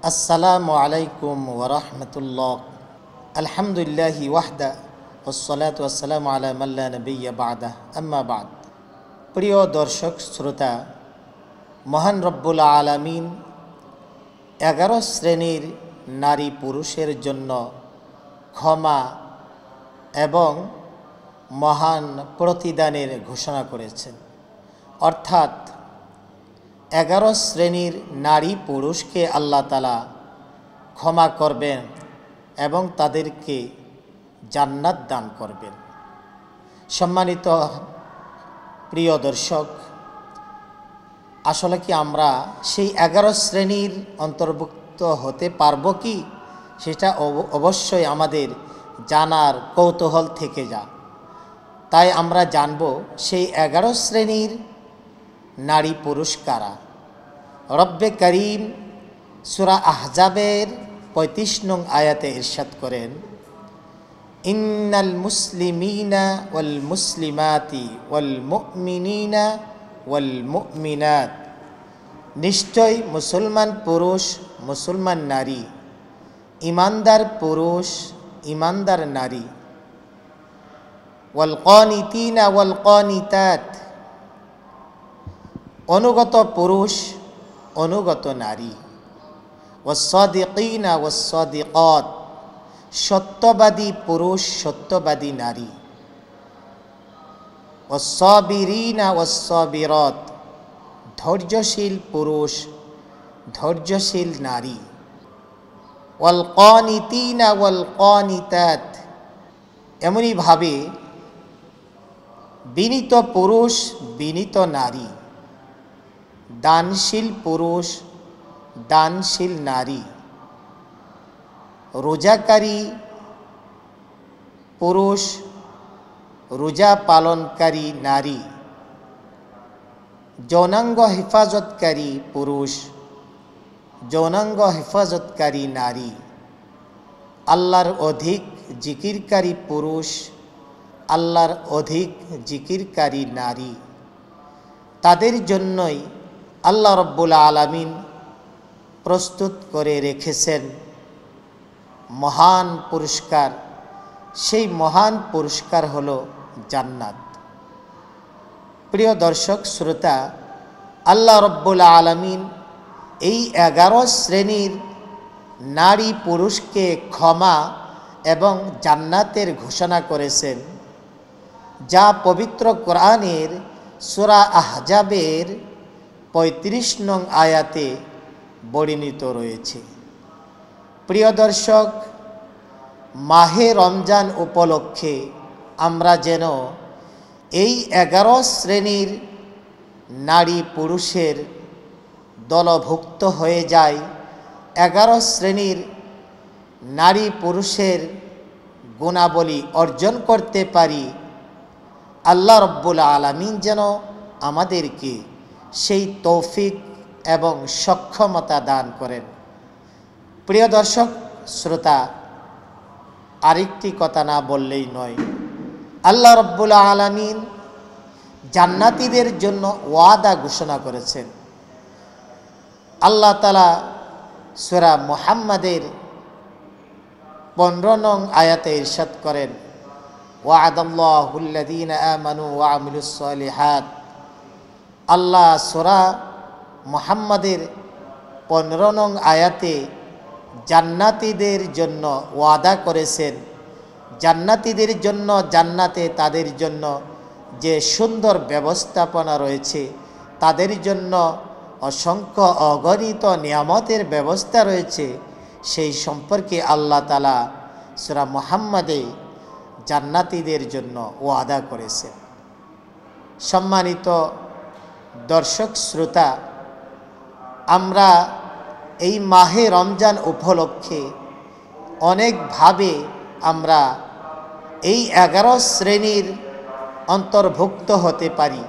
আসসালামু আলাইকুম ওরহমতুল্লাহ। আলহামদুলিল্লাহি ওয়াহদা ওয়াসসালাতু ওয়াসসালামু আলা মান লা নাবিয়্যা বা'দা, আম্মা বা'দ। প্রিয় দর্শক শ্রোতা, মহান রব্বুল আলামিন 11 শ্রেণীর নারী পুরুষের জন্য ক্ষমা এবং মহান প্রতিদানের ঘোষণা করেছেন। অর্থাৎ 11 শ্রেণীর নারী পুরুষকে আল্লাহ তাআলা ক্ষমা করবেন এবং তাদেরকে জান্নাত দান করবেন। সম্মানিত প্রিয় দর্শক, আসলে কি আমরা সেই 11 শ্রেণীর অন্তর্ভুক্ত হতে পারবো কি, সেটা অবশ্যই আমাদের জানার কৌতূহল থেকে যা। তাই আমরা জানব সেই 11 শ্রেণীর নারী পুরুষ কারা। রব্বে করিম সূরা আহজাবের 35 নং আয়াতে ইরশাদ করেন, ইন্নাল মুসলিমিনা ওয়াল মুসলিমাতি ওয়াল মুমিনিনা ওয়াল মুমিনাত, নিশ্চয় মুসলমান পুরুষ মুসলমান নারী, ইমানদার পুরুষ ইমানদার নারী, ওয়াল কানিতিনা ওয়াল কানিতাত, অনুগত পুরুষ অনুগত নারী, ওয়াসসাদিকিনা ওয়াসসাদিকাত, সত্যবাদী পুরুষ সত্যবাদী নারী, ওয়াসসাবিরিনা ওয়াসসাবিরাত, ধৈর্যশীল পুরুষ ধৈর্যশীল নারী, ওয়াল কানিতিনা ওয়াল কানিতাত, এমনিভাবে বিনীত পুরুষ বিনীত নারী, দানশীল পুরুষ দানশীল নারী, রোজাকারী পুরুষ রোজা পালনকারী নারী, যৌনাঙ্গ হেফাজতকারী পুরুষ যৌনাঙ্গ হেফাজতকারী নারী, আল্লাহর অধিক জিকিরকারী পুরুষ আল্লাহর অধিক জিকিরকারী নারী, তাদের জন্যই আল্লাহ রব্বুল আলামিন প্রস্তুত করে রেখেছেন মহান পুরস্কার। সেই মহান পুরস্কার হলো জান্নাত। প্রিয় দর্শক শ্রোতা, আল্লাহ রব্বুল আলামিন এই 11 শ্রেণীর নারী পুরুষকে ক্ষমা এবং জান্নাতের ঘোষণা করেছেন, যা পবিত্র কোরআনের সূরা আহজাবের 35 নং আয়াতে বর্ণিত রয়েছে। প্রিয় দর্শক, মাহে রমজান উপলক্ষে আমরা যেন এই 11 শ্রেণীর নারী পুরুষের দলভুক্ত হয়ে যাই, 11 শ্রেণীর নারী পুরুষের গুণাবলী অর্জন করতে পারি। আল্লাহ রব্বুল আলামিন যেন আমাদেরকে সেই তৌফিক এবং সক্ষমতা দান করেন। প্রিয় দর্শক শ্রোতা, আরেকটি কথা না বললেই নয়, আল্লাহ রব্বুল আলামিন জান্নাতীদের জন্য ওয়াদা ঘোষণা করেছেন। আল্লাহ তাআলা সূরা মুহাম্মাদের 15 নং আয়াতে ইরশাদ করেন, ওয়া'দাল্লাহুল্লাযীনা আমানু ওয়া আমিলুস সালিহাত। আল্লাহ সূরা মুহাম্মাদের 15 নং আয়াতে জান্নাতীদের জন্য ওয়াদা করেছেন। জান্নাতীদের জন্য জান্নাতে তাদের জন্য যে সুন্দর ব্যবস্থাপনা রয়েছে, তাদের জন্য অসংখ্য অগণিত নিয়ামতের ব্যবস্থা রয়েছে, সেই সম্পর্কে আল্লাহ তাআলা সূরা মুহাম্মাদে জান্নাতীদের জন্য ওয়াদা করেছেন। সম্মানিত দর্শক শ্রোতা, আমরা এই মাহে রমজান উপলক্ষে অনেকভাবে আমরা এই 11 শ্রেণীর অন্তর্ভুক্ত হতে পারি।